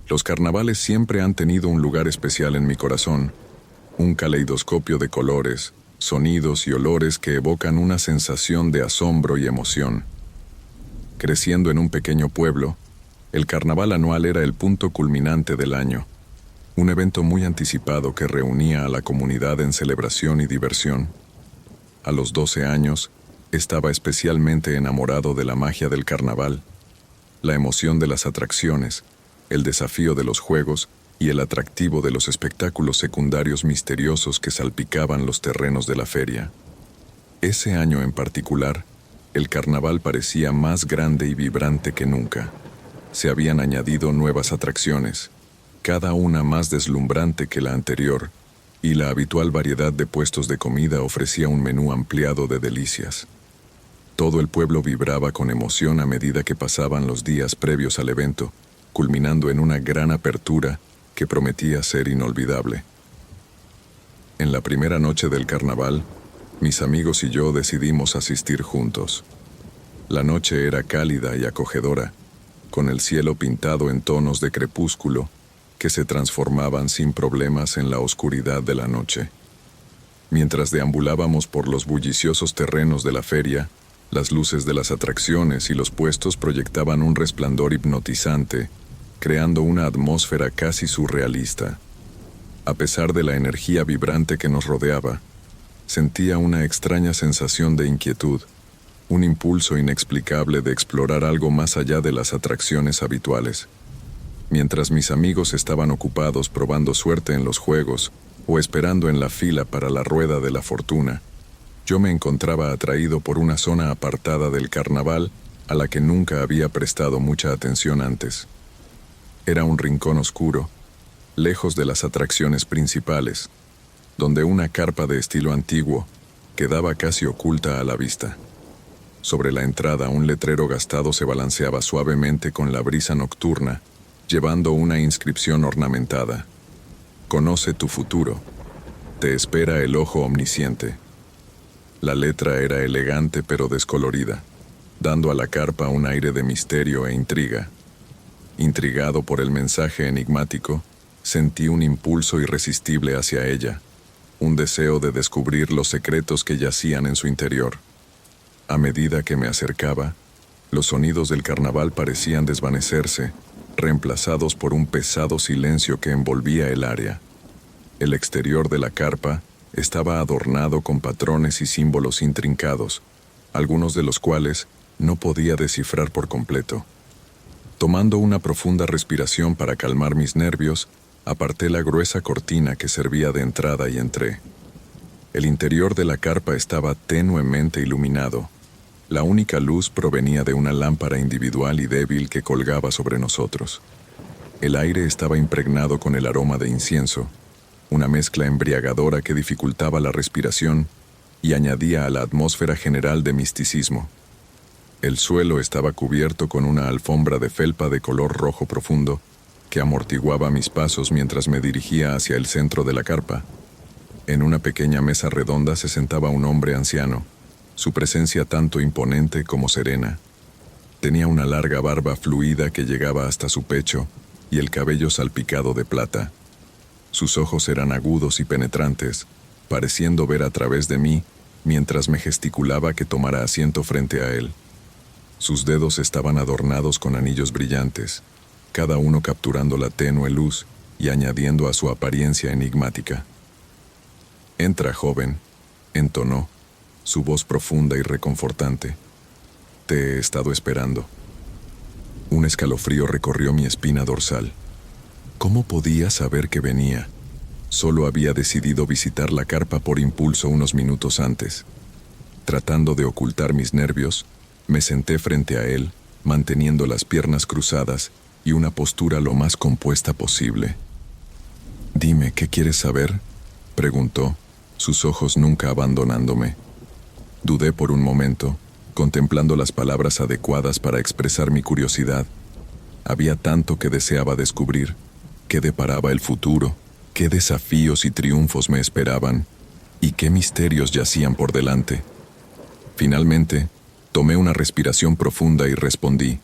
Los carnavales siempre han tenido un lugar especial en mi corazón, un caleidoscopio de colores, sonidos y olores que evocan una sensación de asombro y emoción. Creciendo en un pequeño pueblo, el carnaval anual era el punto culminante del año, un evento muy anticipado que reunía a la comunidad en celebración y diversión. A los 12 años, estaba especialmente enamorado de la magia del carnaval, la emoción de las atracciones, el desafío de los juegos y el atractivo de los espectáculos secundarios misteriosos que salpicaban los terrenos de la feria. Ese año en particular, el carnaval parecía más grande y vibrante que nunca. Se habían añadido nuevas atracciones, cada una más deslumbrante que la anterior, y la habitual variedad de puestos de comida ofrecía un menú ampliado de delicias. Todo el pueblo vibraba con emoción a medida que pasaban los días previos al evento, culminando en una gran apertura que prometía ser inolvidable. En la primera noche del carnaval, mis amigos y yo decidimos asistir juntos. La noche era cálida y acogedora, con el cielo pintado en tonos de crepúsculo que se transformaban sin problemas en la oscuridad de la noche. Mientras deambulábamos por los bulliciosos terrenos de la feria, las luces de las atracciones y los puestos proyectaban un resplandor hipnotizante, creando una atmósfera casi surrealista. A pesar de la energía vibrante que nos rodeaba, sentía una extraña sensación de inquietud, un impulso inexplicable de explorar algo más allá de las atracciones habituales. Mientras mis amigos estaban ocupados probando suerte en los juegos o esperando en la fila para la rueda de la fortuna, yo me encontraba atraído por una zona apartada del carnaval a la que nunca había prestado mucha atención antes. Era un rincón oscuro, lejos de las atracciones principales, donde una carpa de estilo antiguo quedaba casi oculta a la vista. Sobre la entrada, un letrero gastado se balanceaba suavemente con la brisa nocturna, llevando una inscripción ornamentada. Conoce tu futuro. Te espera el ojo omnisciente. La letra era elegante pero descolorida, dando a la carpa un aire de misterio e intriga. Intrigado por el mensaje enigmático, sentí un impulso irresistible hacia ella, un deseo de descubrir los secretos que yacían en su interior. A medida que me acercaba, los sonidos del carnaval parecían desvanecerse, reemplazados por un pesado silencio que envolvía el área. El exterior de la carpa estaba adornado con patrones y símbolos intrincados, algunos de los cuales no podía descifrar por completo. Tomando una profunda respiración para calmar mis nervios, aparté la gruesa cortina que servía de entrada y entré. El interior de la carpa estaba tenuemente iluminado. La única luz provenía de una lámpara individual y débil que colgaba sobre nosotros. El aire estaba impregnado con el aroma de incienso, una mezcla embriagadora que dificultaba la respiración y añadía a la atmósfera general de misticismo. El suelo estaba cubierto con una alfombra de felpa de color rojo profundo que amortiguaba mis pasos mientras me dirigía hacia el centro de la carpa. En una pequeña mesa redonda se sentaba un hombre anciano, su presencia tanto imponente como serena. Tenía una larga barba fluida que llegaba hasta su pecho y el cabello salpicado de plata. Sus ojos eran agudos y penetrantes, pareciendo ver a través de mí mientras me gesticulaba que tomara asiento frente a él. Sus dedos estaban adornados con anillos brillantes, cada uno capturando la tenue luz y añadiendo a su apariencia enigmática. «Entra, joven», entonó, su voz profunda y reconfortante. «Te he estado esperando». Un escalofrío recorrió mi espina dorsal. ¿Cómo podía saber que venía? Solo había decidido visitar la carpa por impulso unos minutos antes. Tratando de ocultar mis nervios, me senté frente a él, manteniendo las piernas cruzadas y una postura lo más compuesta posible. «Dime, ¿qué quieres saber?», preguntó, sus ojos nunca abandonándome. Dudé por un momento, contemplando las palabras adecuadas para expresar mi curiosidad. Había tanto que deseaba descubrir. ¿Qué deparaba el futuro? ¿Qué desafíos y triunfos me esperaban? ¿Y qué misterios yacían por delante? Finalmente, tomé una respiración profunda y respondí: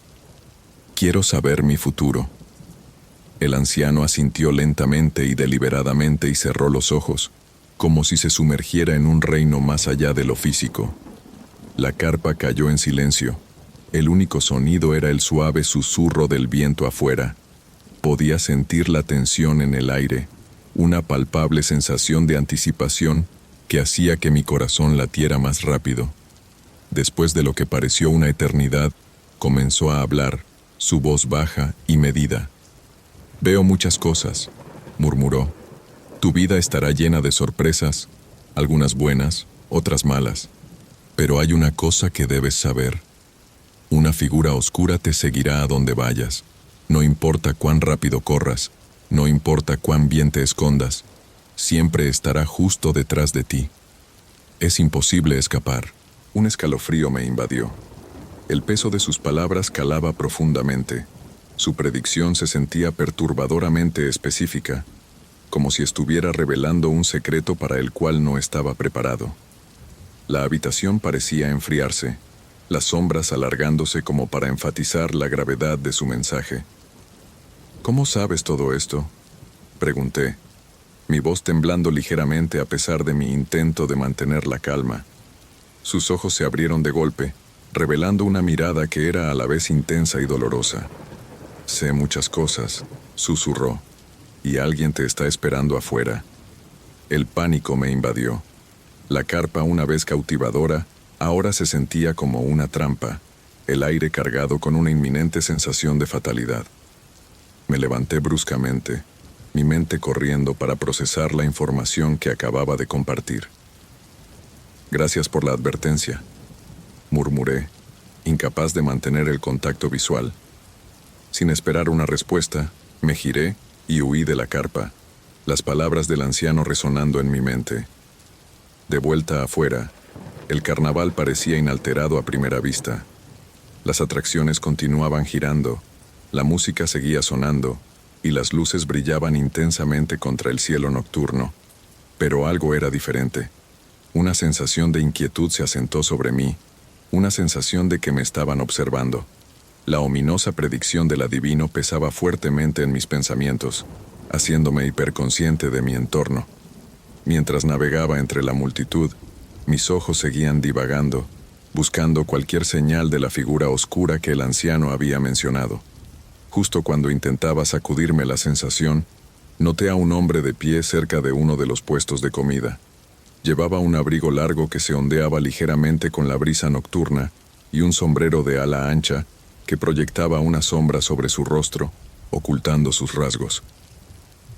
«Quiero saber mi futuro». El anciano asintió lentamente y deliberadamente y cerró los ojos, como si se sumergiera en un reino más allá de lo físico. La carpa cayó en silencio. El único sonido era el suave susurro del viento afuera. Podía sentir la tensión en el aire, una palpable sensación de anticipación que hacía que mi corazón latiera más rápido. Después de lo que pareció una eternidad, comenzó a hablar, su voz baja y medida. «Veo muchas cosas», murmuró. «Tu vida estará llena de sorpresas, algunas buenas, otras malas. Pero hay una cosa que debes saber. Una figura oscura te seguirá a donde vayas. No importa cuán rápido corras, no importa cuán bien te escondas, siempre estará justo detrás de ti. Es imposible escapar». Un escalofrío me invadió. El peso de sus palabras calaba profundamente. Su predicción se sentía perturbadoramente específica, como si estuviera revelando un secreto para el cual no estaba preparado. La habitación parecía enfriarse, las sombras alargándose como para enfatizar la gravedad de su mensaje. «¿Cómo sabes todo esto?», pregunté, mi voz temblando ligeramente a pesar de mi intento de mantener la calma. Sus ojos se abrieron de golpe, revelando una mirada que era a la vez intensa y dolorosa. «Sé muchas cosas», susurró, «y alguien te está esperando afuera». El pánico me invadió. La carpa, una vez cautivadora, ahora se sentía como una trampa, el aire cargado con una inminente sensación de fatalidad. Me levanté bruscamente, mi mente corriendo para procesar la información que acababa de compartir. «Gracias por la advertencia», murmuré, incapaz de mantener el contacto visual. Sin esperar una respuesta, me giré y huí de la carpa, las palabras del anciano resonando en mi mente. De vuelta afuera, el carnaval parecía inalterado a primera vista. Las atracciones continuaban girando, la música seguía sonando, y las luces brillaban intensamente contra el cielo nocturno. Pero algo era diferente. Una sensación de inquietud se asentó sobre mí, una sensación de que me estaban observando. La ominosa predicción del adivino pesaba fuertemente en mis pensamientos, haciéndome hiperconsciente de mi entorno. Mientras navegaba entre la multitud, mis ojos seguían divagando, buscando cualquier señal de la figura oscura que el anciano había mencionado. Justo cuando intentaba sacudirme la sensación, noté a un hombre de pie cerca de uno de los puestos de comida. Llevaba un abrigo largo que se ondeaba ligeramente con la brisa nocturna y un sombrero de ala ancha que proyectaba una sombra sobre su rostro, ocultando sus rasgos.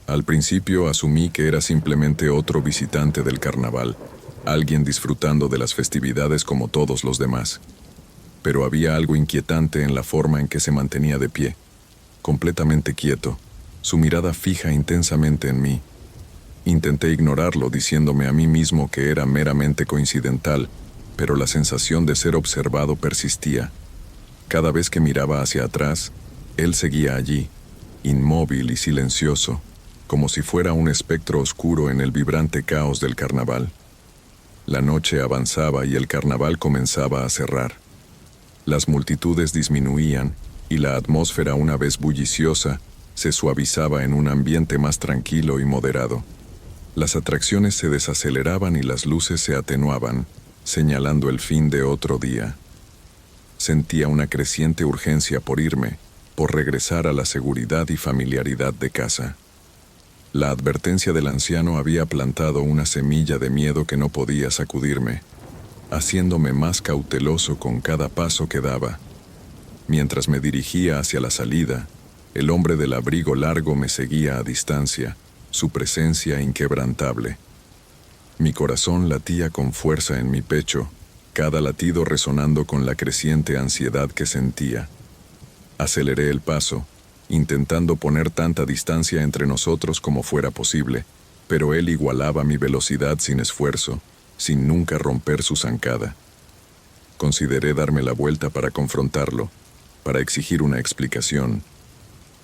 Al principio asumí que era simplemente otro visitante del carnaval, alguien disfrutando de las festividades como todos los demás. Pero había algo inquietante en la forma en que se mantenía de pie, completamente quieto, su mirada fija intensamente en mí. Intenté ignorarlo diciéndome a mí mismo que era meramente coincidental, pero la sensación de ser observado persistía. Cada vez que miraba hacia atrás, él seguía allí, inmóvil y silencioso, como si fuera un espectro oscuro en el vibrante caos del carnaval. La noche avanzaba y el carnaval comenzaba a cerrar. Las multitudes disminuían y la atmósfera, una vez bulliciosa, se suavizaba en un ambiente más tranquilo y moderado. Las atracciones se desaceleraban y las luces se atenuaban, señalando el fin de otro día. Sentía una creciente urgencia por irme, por regresar a la seguridad y familiaridad de casa. La advertencia del anciano había plantado una semilla de miedo que no podía sacudirme, haciéndome más cauteloso con cada paso que daba. Mientras me dirigía hacia la salida, el hombre del abrigo largo me seguía a distancia, su presencia inquebrantable. Mi corazón latía con fuerza en mi pecho, cada latido resonando con la creciente ansiedad que sentía. Aceleré el paso, intentando poner tanta distancia entre nosotros como fuera posible, pero él igualaba mi velocidad sin esfuerzo, sin nunca romper su zancada. Consideré darme la vuelta para confrontarlo, para exigir una explicación,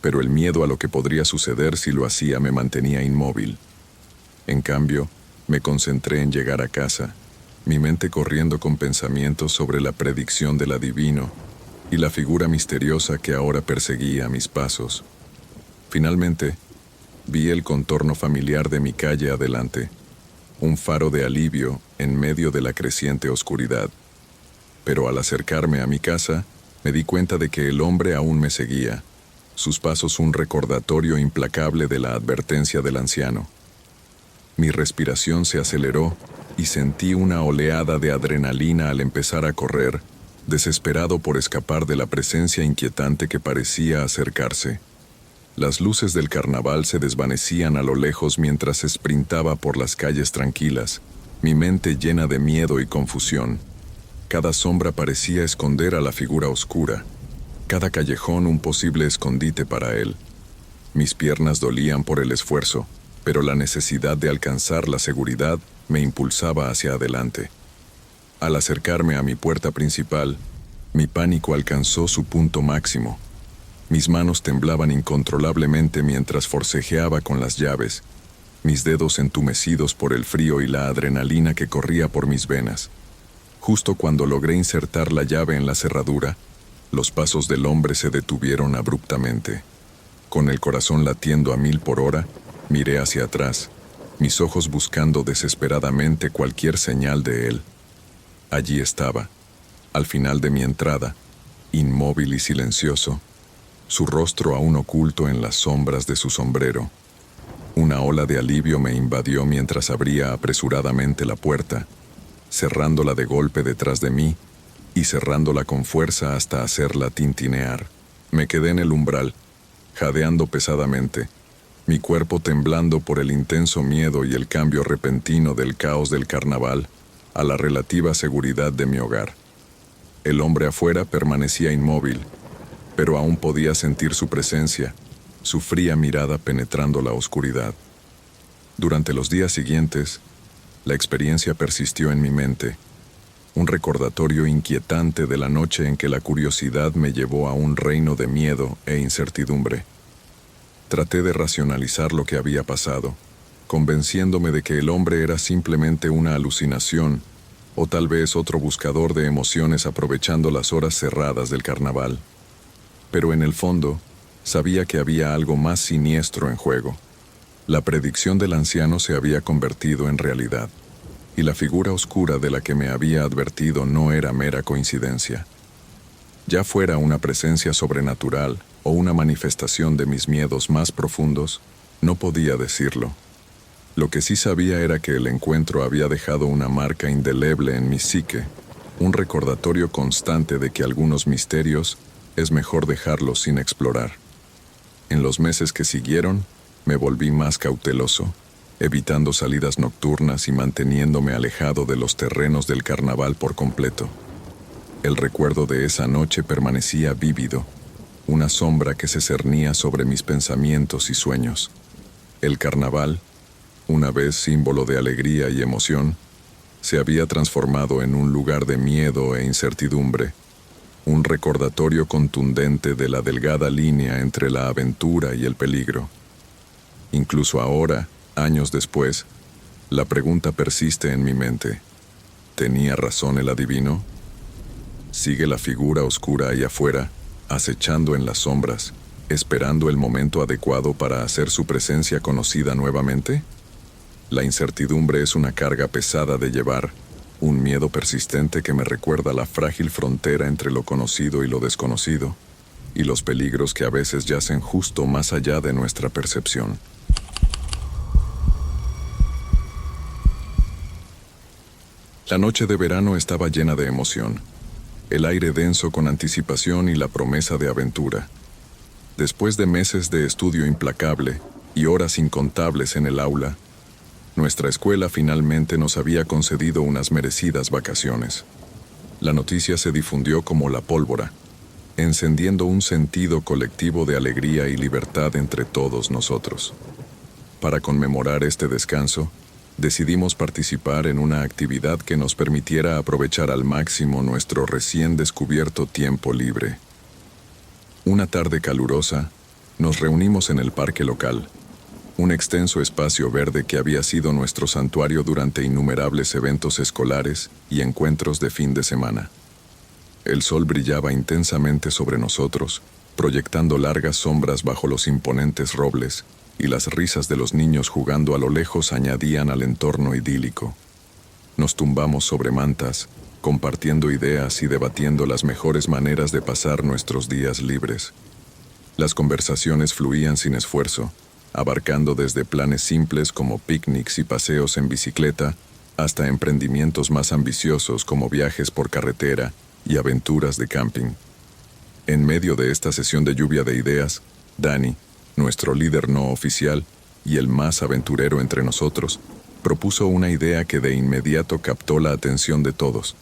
pero el miedo a lo que podría suceder si lo hacía me mantenía inmóvil. En cambio, me concentré en llegar a casa, mi mente corriendo con pensamientos sobre la predicción del adivino y la figura misteriosa que ahora perseguía mis pasos. Finalmente, vi el contorno familiar de mi calle adelante, un faro de alivio en medio de la creciente oscuridad. Pero al acercarme a mi casa, me di cuenta de que el hombre aún me seguía, sus pasos un recordatorio implacable de la advertencia del anciano. Mi respiración se aceleró y sentí una oleada de adrenalina al empezar a correr, desesperado por escapar de la presencia inquietante que parecía acercarse. Las luces del carnaval se desvanecían a lo lejos mientras sprintaba por las calles tranquilas, mi mente llena de miedo y confusión. Cada sombra parecía esconder a la figura oscura, cada callejón un posible escondite para él. Mis piernas dolían por el esfuerzo, pero la necesidad de alcanzar la seguridad me impulsaba hacia adelante. Al acercarme a mi puerta principal, mi pánico alcanzó su punto máximo. Mis manos temblaban incontrolablemente mientras forcejeaba con las llaves, mis dedos entumecidos por el frío y la adrenalina que corría por mis venas. Justo cuando logré insertar la llave en la cerradura, los pasos del hombre se detuvieron abruptamente. Con el corazón latiendo a 1000 por hora, miré hacia atrás, mis ojos buscando desesperadamente cualquier señal de él. Allí estaba, al final de mi entrada, inmóvil y silencioso, su rostro aún oculto en las sombras de su sombrero. Una ola de alivio me invadió mientras abría apresuradamente la puerta, cerrándola de golpe detrás de mí y cerrándola con fuerza hasta hacerla tintinear. Me quedé en el umbral, jadeando pesadamente, mi cuerpo temblando por el intenso miedo y el cambio repentino del caos del carnaval a la relativa seguridad de mi hogar. El hombre afuera permanecía inmóvil, pero aún podía sentir su presencia, su fría mirada penetrando la oscuridad. Durante los días siguientes, la experiencia persistió en mi mente, un recordatorio inquietante de la noche en que la curiosidad me llevó a un reino de miedo e incertidumbre. Traté de racionalizar lo que había pasado, convenciéndome de que el hombre era simplemente una alucinación, o tal vez otro buscador de emociones aprovechando las horas cerradas del carnaval. Pero en el fondo, sabía que había algo más siniestro en juego. La predicción del anciano se había convertido en realidad, y la figura oscura de la que me había advertido no era mera coincidencia. Ya fuera una presencia sobrenatural o una manifestación de mis miedos más profundos, no podía decirlo. Lo que sí sabía era que el encuentro había dejado una marca indeleble en mi psique, un recordatorio constante de que algunos misterios es mejor dejarlos sin explorar. En los meses que siguieron, me volví más cauteloso, evitando salidas nocturnas y manteniéndome alejado de los terrenos del carnaval por completo. El recuerdo de esa noche permanecía vívido, una sombra que se cernía sobre mis pensamientos y sueños. El carnaval, una vez símbolo de alegría y emoción, se había transformado en un lugar de miedo e incertidumbre, un recordatorio contundente de la delgada línea entre la aventura y el peligro. Incluso ahora, años después, la pregunta persiste en mi mente. ¿Tenía razón el adivino? ¿Sigue la figura oscura ahí afuera, acechando en las sombras, esperando el momento adecuado para hacer su presencia conocida nuevamente? La incertidumbre es una carga pesada de llevar, un miedo persistente que me recuerda la frágil frontera entre lo conocido y lo desconocido, y los peligros que a veces yacen justo más allá de nuestra percepción. La noche de verano estaba llena de emoción, el aire denso con anticipación y la promesa de aventura. Después de meses de estudio implacable y horas incontables en el aula, nuestra escuela finalmente nos había concedido unas merecidas vacaciones. La noticia se difundió como la pólvora, encendiendo un sentido colectivo de alegría y libertad entre todos nosotros. Para conmemorar este descanso, decidimos participar en una actividad que nos permitiera aprovechar al máximo nuestro recién descubierto tiempo libre. Una tarde calurosa, nos reunimos en el parque local, un extenso espacio verde que había sido nuestro santuario durante innumerables eventos escolares y encuentros de fin de semana. El sol brillaba intensamente sobre nosotros, proyectando largas sombras bajo los imponentes robles, y las risas de los niños jugando a lo lejos añadían al entorno idílico. Nos tumbamos sobre mantas, compartiendo ideas y debatiendo las mejores maneras de pasar nuestros días libres. Las conversaciones fluían sin esfuerzo, abarcando desde planes simples como picnics y paseos en bicicleta, hasta emprendimientos más ambiciosos como viajes por carretera y aventuras de camping. En medio de esta sesión de lluvia de ideas, Dani, nuestro líder no oficial y el más aventurero entre nosotros, propuso una idea que de inmediato captó la atención de todos.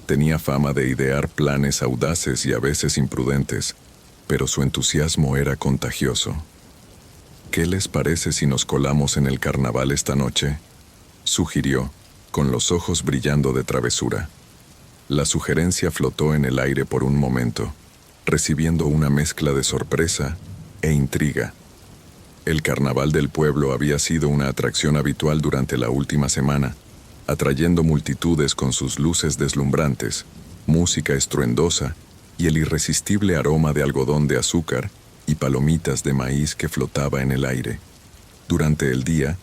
Tenía fama de idear planes audaces y a veces imprudentes, pero su entusiasmo era contagioso. ¿Qué les parece si nos colamos en el carnaval esta noche?, sugirió, con los ojos brillando de travesura. La sugerencia flotó en el aire por un momento, recibiendo una mezcla de sorpresa e intriga. El carnaval del pueblo había sido una atracción habitual durante la última semana, atrayendo multitudes con sus luces deslumbrantes, música estruendosa y el irresistible aroma de algodón de azúcar y palomitas de maíz que flotaba en el aire. Durante el día,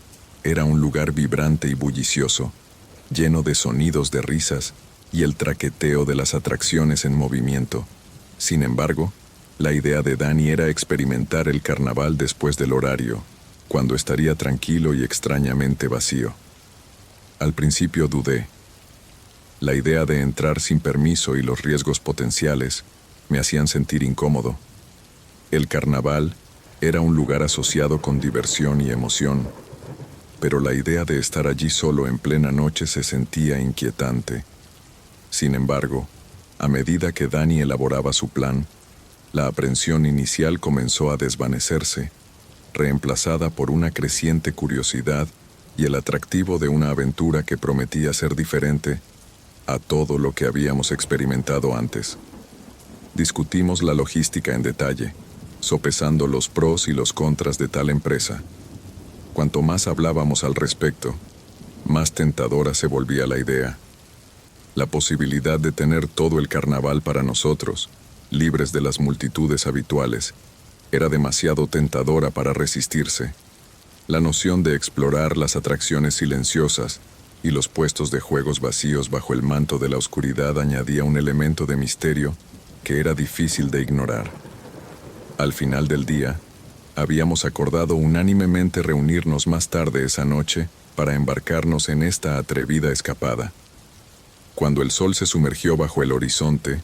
era un lugar vibrante y bullicioso, lleno de sonidos de risas y el traqueteo de las atracciones en movimiento. Sin embargo, la idea de Dani era experimentar el carnaval después del horario, cuando estaría tranquilo y extrañamente vacío. Al principio dudé. La idea de entrar sin permiso y los riesgos potenciales me hacían sentir incómodo. El carnaval era un lugar asociado con diversión y emoción, pero la idea de estar allí solo en plena noche se sentía inquietante. Sin embargo, a medida que Dani elaboraba su plan, la aprensión inicial comenzó a desvanecerse, reemplazada por una creciente curiosidad y el atractivo de una aventura que prometía ser diferente a todo lo que habíamos experimentado antes. Discutimos la logística en detalle, sopesando los pros y los contras de tal empresa. Cuanto más hablábamos al respecto, más tentadora se volvía la idea. La posibilidad de tener todo el carnaval para nosotros, libres de las multitudes habituales, era demasiado tentadora para resistirse. La noción de explorar las atracciones silenciosas y los puestos de juegos vacíos bajo el manto de la oscuridad añadía un elemento de misterio que era difícil de ignorar. Al final del día, habíamos acordado unánimemente reunirnos más tarde esa noche para embarcarnos en esta atrevida escapada. Cuando el sol se sumergió bajo el horizonte,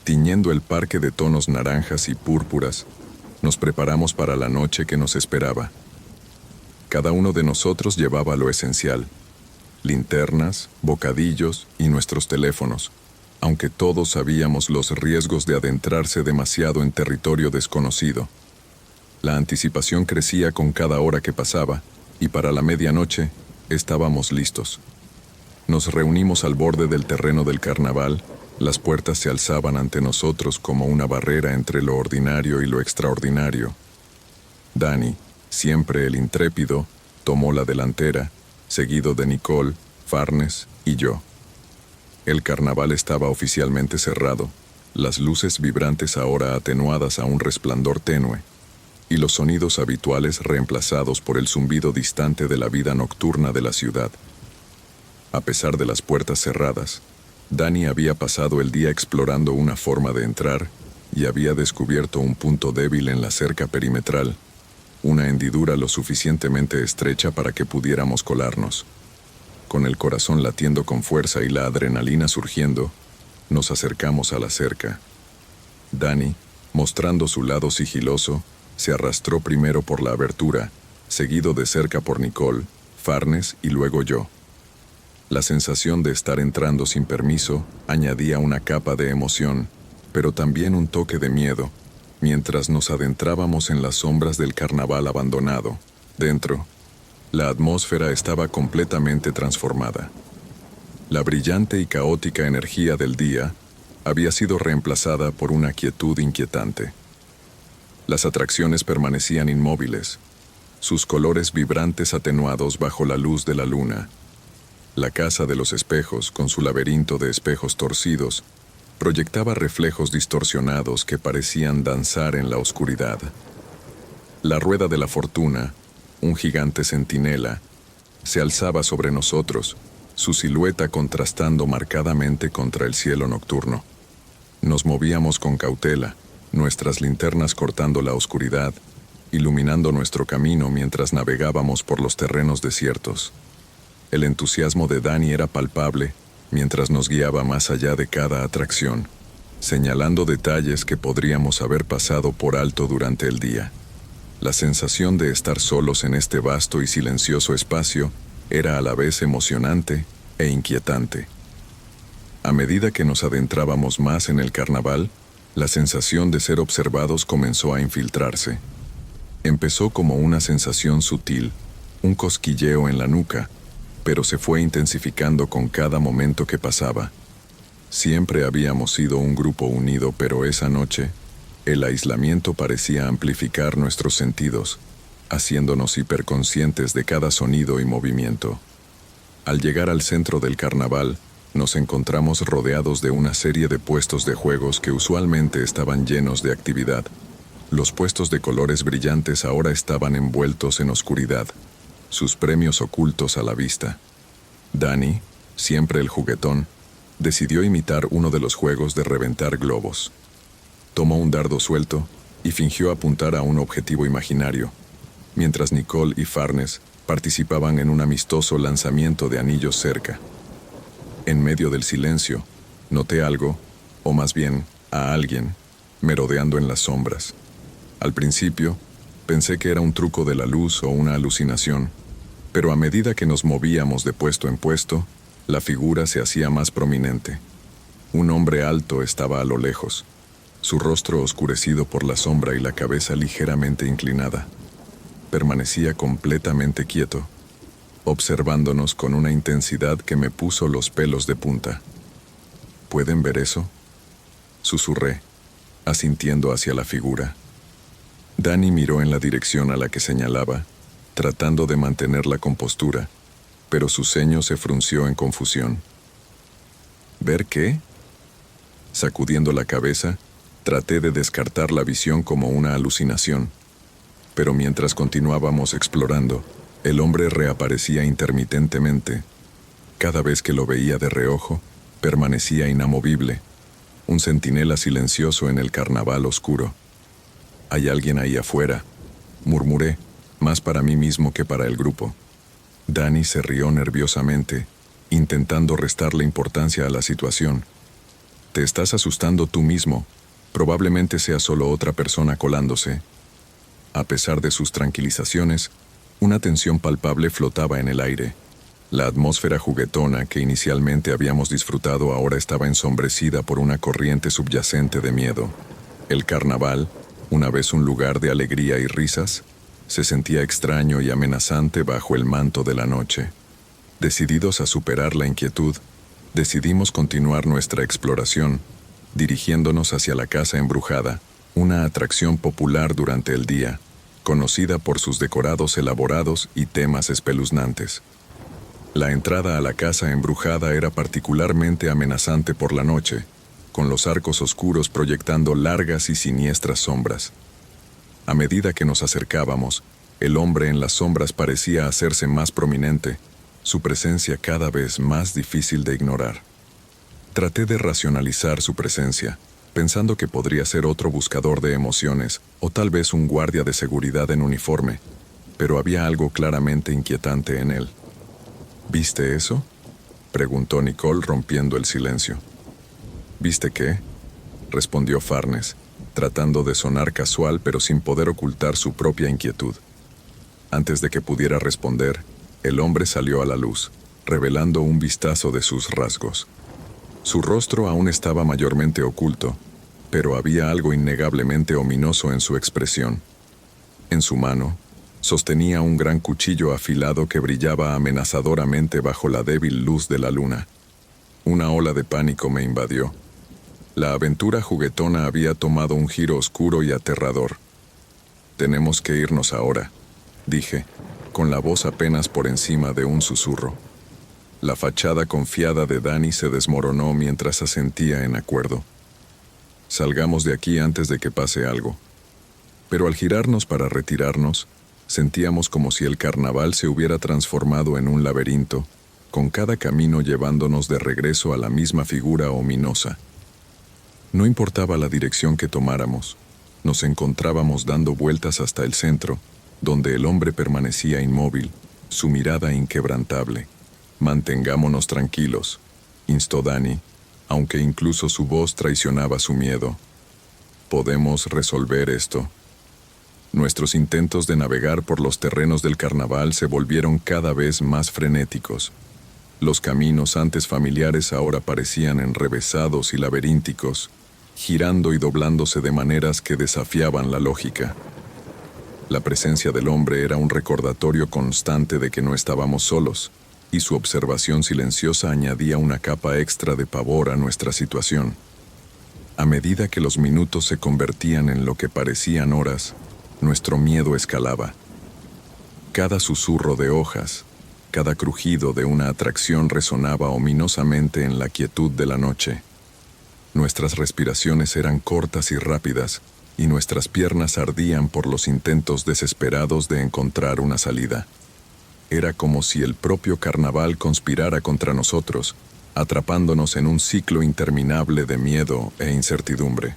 tiñendo el parque de tonos naranjas y púrpuras, nos preparamos para la noche que nos esperaba. Cada uno de nosotros llevaba lo esencial: linternas, bocadillos y nuestros teléfonos, aunque todos sabíamos los riesgos de adentrarse demasiado en territorio desconocido. La anticipación crecía con cada hora que pasaba, y para la medianoche estábamos listos. Nos reunimos al borde del terreno del carnaval. Las puertas se alzaban ante nosotros como una barrera entre lo ordinario y lo extraordinario. Dani, siempre el intrépido, tomó la delantera, seguido de Nicole, Farnes y yo. El carnaval estaba oficialmente cerrado, las luces vibrantes ahora atenuadas a un resplandor tenue, y los sonidos habituales reemplazados por el zumbido distante de la vida nocturna de la ciudad. A pesar de las puertas cerradas, Dani había pasado el día explorando una forma de entrar y había descubierto un punto débil en la cerca perimetral, una hendidura lo suficientemente estrecha para que pudiéramos colarnos. Con el corazón latiendo con fuerza y la adrenalina surgiendo, nos acercamos a la cerca. Dani, mostrando su lado sigiloso, se arrastró primero por la abertura, seguido de cerca por Nicole, Farnes y luego yo. La sensación de estar entrando sin permiso añadía una capa de emoción, pero también un toque de miedo, mientras nos adentrábamos en las sombras del carnaval abandonado. Dentro, la atmósfera estaba completamente transformada. La brillante y caótica energía del día había sido reemplazada por una quietud inquietante. Las atracciones permanecían inmóviles, sus colores vibrantes atenuados bajo la luz de la luna. La casa de los espejos, con su laberinto de espejos torcidos, Proyectaba reflejos distorsionados que parecían danzar en la oscuridad. La rueda de la fortuna, un gigante centinela, se alzaba sobre nosotros, su silueta contrastando marcadamente contra el cielo nocturno. Nos movíamos con cautela, nuestras linternas cortando la oscuridad, iluminando nuestro camino mientras navegábamos por los terrenos desiertos. El entusiasmo de Danny era palpable mientras nos guiaba más allá de cada atracción, señalando detalles que podríamos haber pasado por alto durante el día. La sensación de estar solos en este vasto y silencioso espacio era a la vez emocionante e inquietante. A medida que nos adentrábamos más en el carnaval, la sensación de ser observados comenzó a infiltrarse. Empezó como una sensación sutil, un cosquilleo en la nuca, pero se fue intensificando con cada momento que pasaba. Siempre habíamos sido un grupo unido, pero esa noche, el aislamiento parecía amplificar nuestros sentidos, haciéndonos hiperconscientes de cada sonido y movimiento. Al llegar al centro del carnaval, nos encontramos rodeados de una serie de puestos de juegos que usualmente estaban llenos de actividad. Los puestos de colores brillantes ahora estaban envueltos en oscuridad, sus premios ocultos a la vista. Danny, siempre el juguetón, decidió imitar uno de los juegos de reventar globos. Tomó un dardo suelto y fingió apuntar a un objetivo imaginario, mientras Nicole y Farnes participaban en un amistoso lanzamiento de anillos cerca. En medio del silencio, noté algo, o más bien, a alguien, merodeando en las sombras. Al principio, pensé que era un truco de la luz o una alucinación, pero a medida que nos movíamos de puesto en puesto, la figura se hacía más prominente. Un hombre alto estaba a lo lejos, su rostro oscurecido por la sombra y la cabeza ligeramente inclinada. Permanecía completamente quieto, observándonos con una intensidad que me puso los pelos de punta. ¿Pueden ver eso?, susurré, asintiendo hacia la figura. Danny miró en la dirección a la que señalaba, tratando de mantener la compostura, pero su ceño se frunció en confusión. ¿Ver qué? Sacudiendo la cabeza, traté de descartar la visión como una alucinación, pero mientras continuábamos explorando, el hombre reaparecía intermitentemente. Cada vez que lo veía de reojo, permanecía inamovible, un centinela silencioso en el carnaval oscuro. «Hay alguien ahí afuera», murmuré, más para mí mismo que para el grupo. Danny se rió nerviosamente, intentando restarle importancia a la situación. «Te estás asustando tú mismo. Probablemente sea solo otra persona colándose». A pesar de sus tranquilizaciones, una tensión palpable flotaba en el aire. La atmósfera juguetona que inicialmente habíamos disfrutado ahora estaba ensombrecida por una corriente subyacente de miedo. El carnaval, una vez un lugar de alegría y risas, se sentía extraño y amenazante bajo el manto de la noche. Decididos a superar la inquietud, decidimos continuar nuestra exploración, dirigiéndonos hacia la casa embrujada, una atracción popular durante el día, conocida por sus decorados elaborados y temas espeluznantes. La entrada a la casa embrujada era particularmente amenazante por la noche, con los arcos oscuros proyectando largas y siniestras sombras. A medida que nos acercábamos, el hombre en las sombras parecía hacerse más prominente, su presencia cada vez más difícil de ignorar. Traté de racionalizar su presencia, pensando que podría ser otro buscador de emociones o tal vez un guardia de seguridad en uniforme, pero había algo claramente inquietante en él. ¿Viste eso?, preguntó Nicole rompiendo el silencio. ¿Viste qué?, respondió Farnes, tratando de sonar casual pero sin poder ocultar su propia inquietud. Antes de que pudiera responder, el hombre salió a la luz, revelando un vistazo de sus rasgos. Su rostro aún estaba mayormente oculto, pero había algo innegablemente ominoso en su expresión. En su mano, sostenía un gran cuchillo afilado que brillaba amenazadoramente bajo la débil luz de la luna. Una ola de pánico me invadió. La aventura juguetona había tomado un giro oscuro y aterrador. «Tenemos que irnos ahora», dije, con la voz apenas por encima de un susurro. La fachada confiada de Dani se desmoronó mientras asentía en acuerdo. Salgamos de aquí antes de que pase algo. Pero al girarnos para retirarnos, sentíamos como si el carnaval se hubiera transformado en un laberinto, con cada camino llevándonos de regreso a la misma figura ominosa. No importaba la dirección que tomáramos, nos encontrábamos dando vueltas hasta el centro, donde el hombre permanecía inmóvil, su mirada inquebrantable. «Mantengámonos tranquilos», instó Dani, aunque incluso su voz traicionaba su miedo. «Podemos resolver esto». Nuestros intentos de navegar por los terrenos del carnaval se volvieron cada vez más frenéticos. Los caminos antes familiares ahora parecían enrevesados y laberínticos, girando y doblándose de maneras que desafiaban la lógica. La presencia del hombre era un recordatorio constante de que no estábamos solos, y su observación silenciosa añadía una capa extra de pavor a nuestra situación. A medida que los minutos se convertían en lo que parecían horas, nuestro miedo escalaba. Cada susurro de hojas, cada crujido de una atracción resonaba ominosamente en la quietud de la noche. Nuestras respiraciones eran cortas y rápidas, y nuestras piernas ardían por los intentos desesperados de encontrar una salida. Era como si el propio carnaval conspirara contra nosotros, atrapándonos en un ciclo interminable de miedo e incertidumbre.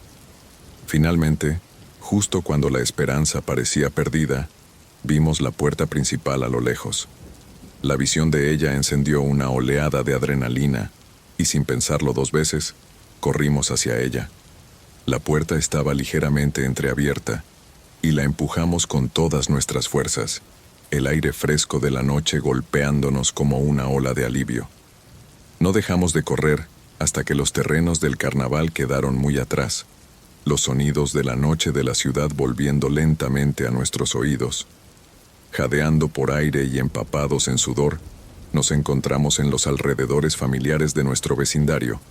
Finalmente, justo cuando la esperanza parecía perdida, vimos la puerta principal a lo lejos. La visión de ella encendió una oleada de adrenalina, y sin pensarlo dos veces, corrimos hacia ella. La puerta estaba ligeramente entreabierta, y la empujamos con todas nuestras fuerzas, el aire fresco de la noche golpeándonos como una ola de alivio. No dejamos de correr hasta que los terrenos del carnaval quedaron muy atrás, los sonidos de la noche de la ciudad volviendo lentamente a nuestros oídos. Jadeando por aire y empapados en sudor, nos encontramos en los alrededores familiares de nuestro vecindario,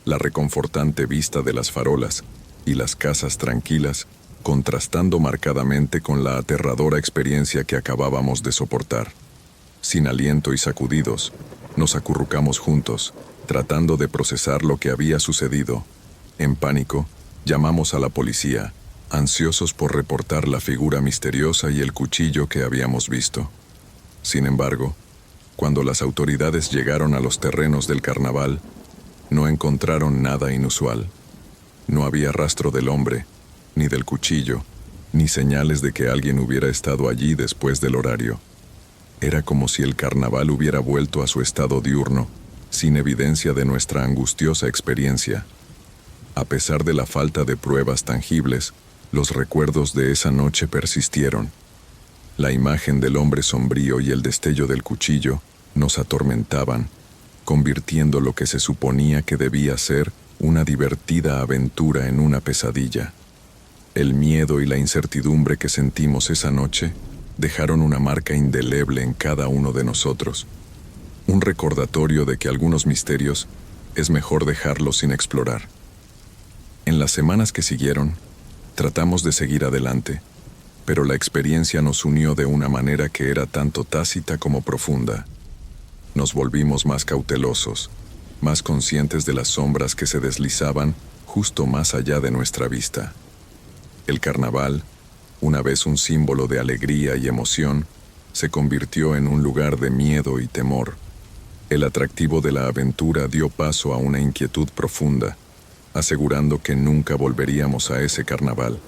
la reconfortante vista de las farolas y las casas tranquilas, contrastando marcadamente con la aterradora experiencia que acabábamos de soportar. Sin aliento y sacudidos, nos acurrucamos juntos, tratando de procesar lo que había sucedido. En pánico, llamamos a la policía, ansiosos por reportar la figura misteriosa y el cuchillo que habíamos visto. Sin embargo, cuando las autoridades llegaron a los terrenos del carnaval, no encontraron nada inusual. No había rastro del hombre, ni del cuchillo, ni señales de que alguien hubiera estado allí después del horario. Era como si el carnaval hubiera vuelto a su estado diurno, sin evidencia de nuestra angustiosa experiencia. A pesar de la falta de pruebas tangibles, los recuerdos de esa noche persistieron. La imagen del hombre sombrío y el destello del cuchillo nos atormentaban, convirtiendo lo que se suponía que debía ser una divertida aventura en una pesadilla. El miedo y la incertidumbre que sentimos esa noche dejaron una marca indeleble en cada uno de nosotros, un recordatorio de que algunos misterios es mejor dejarlos sin explorar. En las semanas que siguieron, tratamos de seguir adelante, pero la experiencia nos unió de una manera que era tanto tácita como profunda. Nos volvimos más cautelosos, más conscientes de las sombras que se deslizaban justo más allá de nuestra vista. El carnaval, una vez un símbolo de alegría y emoción, se convirtió en un lugar de miedo y temor. El atractivo de la aventura dio paso a una inquietud profunda, asegurando que nunca volveríamos a ese carnaval.